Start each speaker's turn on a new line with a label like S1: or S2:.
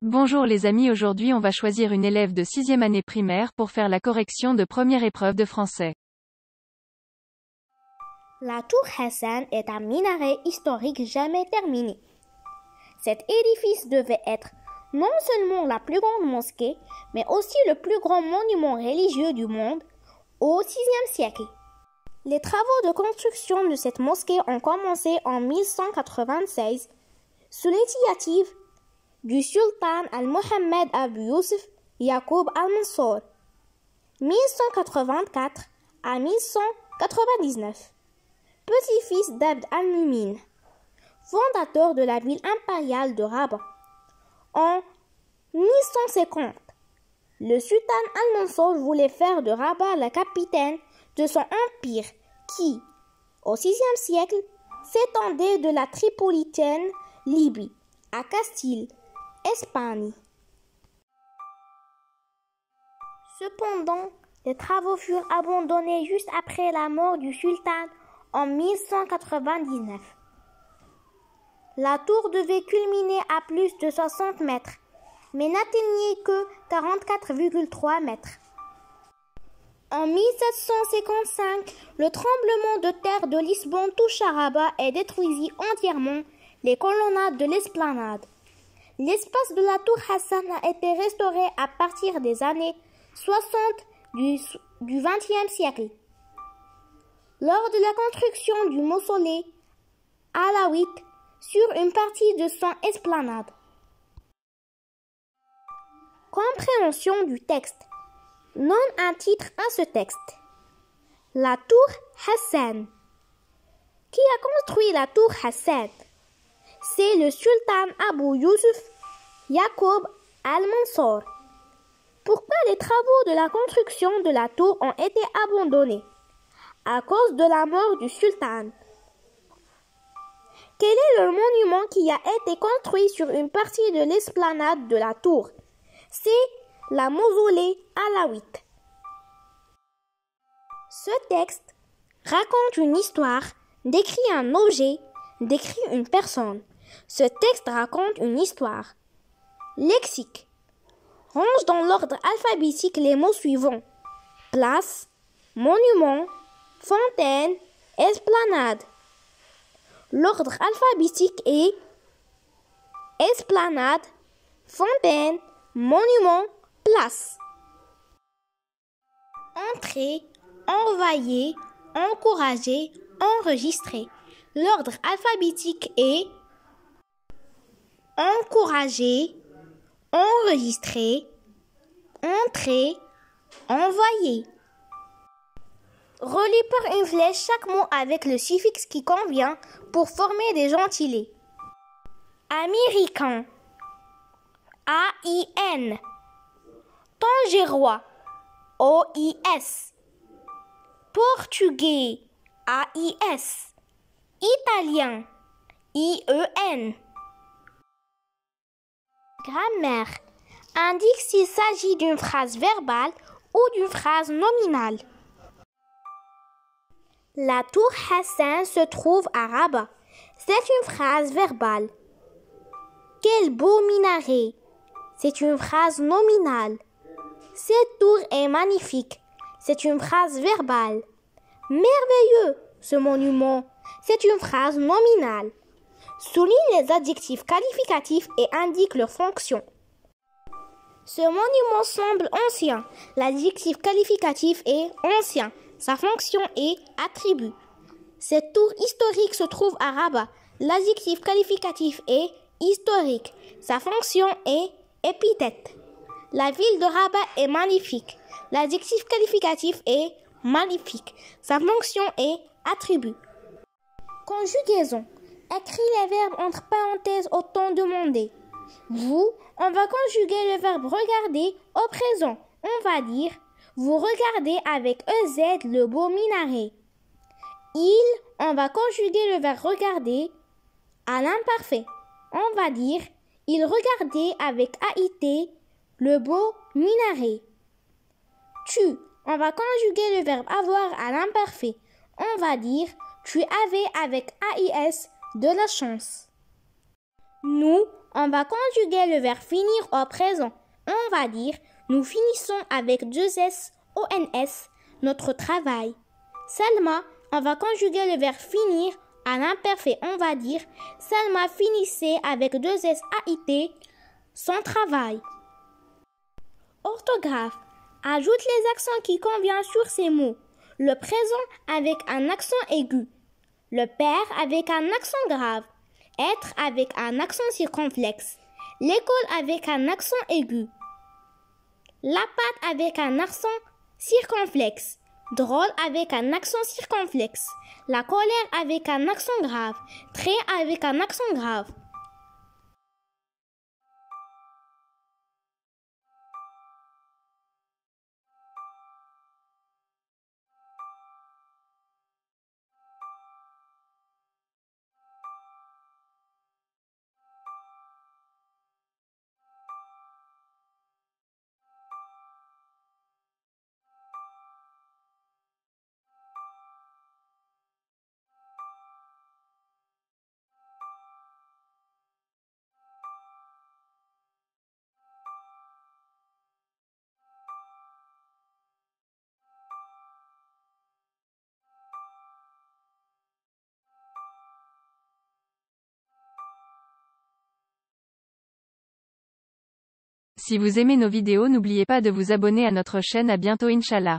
S1: Bonjour les amis, aujourd'hui on va choisir une élève de 6e année primaire pour faire la correction de première épreuve de français.
S2: La tour Hassan est un minaret historique jamais terminé. Cet édifice devait être non seulement la plus grande mosquée, mais aussi le plus grand monument religieux du monde au VIe siècle. Les travaux de construction de cette mosquée ont commencé en 1196 sous l'initiative du sultan al-Mohammed Abu Yusuf Yaqub al-Mansur, 1184 à 1199, petit-fils d'Abd al-Mumin, fondateur de la ville impériale de Rabat. En 1150, le sultan al-Mansur voulait faire de Rabat la capitale de son empire qui, au VIe siècle, s'étendait de la Tripolitaine Libye à Castille, Espagne. Cependant, les travaux furent abandonnés juste après la mort du sultan en 1199. La tour devait culminer à plus de 60 mètres, mais n'atteignait que 44,3 mètres. En 1755, le tremblement de terre de Lisbonne toucha Rabat et détruisit entièrement les colonnades de l'esplanade. L'espace de la tour Hassan a été restauré à partir des années 60 du XXe siècle. Lors de la construction du mausolée alawite sur une partie de son esplanade. Compréhension du texte. Donne un titre à ce texte. La tour Hassan. Qui a construit la tour Hassan? C'est le sultan Abu Yusuf Yaqub al-Mansur. Pourquoi les travaux de la construction de la tour ont été abandonnés? À cause de la mort du sultan. Quel est le monument qui a été construit sur une partie de l'esplanade de la tour? C'est la mausolée alawite. Ce texte raconte une histoire, décrit un objet, décrit une personne. Ce texte raconte une histoire. Lexique. Range dans l'ordre alphabétique les mots suivants. Place, monument, fontaine, esplanade. L'ordre alphabétique est esplanade, fontaine, monument, place. Entrer, envoyer, encourager, enregistrer. L'ordre alphabétique est encourager, enregistrer, entrer, envoyer. Relie par une flèche chaque mot avec le suffixe qui convient pour former des gentilés. Américain. A-I-N. Tangérois. O-I-S. Portugais. A-I-S. Italien. I-E-N. Grammaire. Indique s'il s'agit d'une phrase verbale ou d'une phrase nominale. La tour Hassan se trouve à Rabat. C'est une phrase verbale. Quel beau minaret. C'est une phrase nominale. Cette tour est magnifique. C'est une phrase verbale. Merveilleux, ce monument. C'est une phrase nominale. Souligne les adjectifs qualificatifs et indique leur fonction. Ce monument semble ancien. L'adjectif qualificatif est ancien. Sa fonction est attribut. Cette tour historique se trouve à Rabat. L'adjectif qualificatif est historique. Sa fonction est épithète. La ville de Rabat est magnifique. L'adjectif qualificatif est magnifique. Sa fonction est attribut. Conjugaison. Écris les verbes entre parenthèses au temps demandé. Vous, on va conjuguer le verbe regarder au présent. On va dire vous regardez avec EZ le beau minaret. Il, on va conjuguer le verbe regarder à l'imparfait. On va dire il regardait avec AIT le beau minaret. Tu, on va conjuguer le verbe avoir à l'imparfait. On va dire tu avais avec AIS de la chance. Nous, on va conjuguer le verbe finir au présent. On va dire nous finissons avec 2S, ONS, notre travail. Salma, on va conjuguer le verbe finir à l'imparfait. On va dire Salma finissait avec 2S, AIT, son travail. Orthographe. Ajoute les accents qui conviennent sur ces mots. Le présent avec un accent aigu. Le père avec un accent grave. Être avec un accent circonflexe. L'école avec un accent aigu. La pâte avec un accent circonflexe. Drôle avec un accent circonflexe. La colère avec un accent grave. Trait avec un accent grave.
S1: Si vous aimez nos vidéos, n'oubliez pas de vous abonner à notre chaîne. À bientôt Inch'Allah.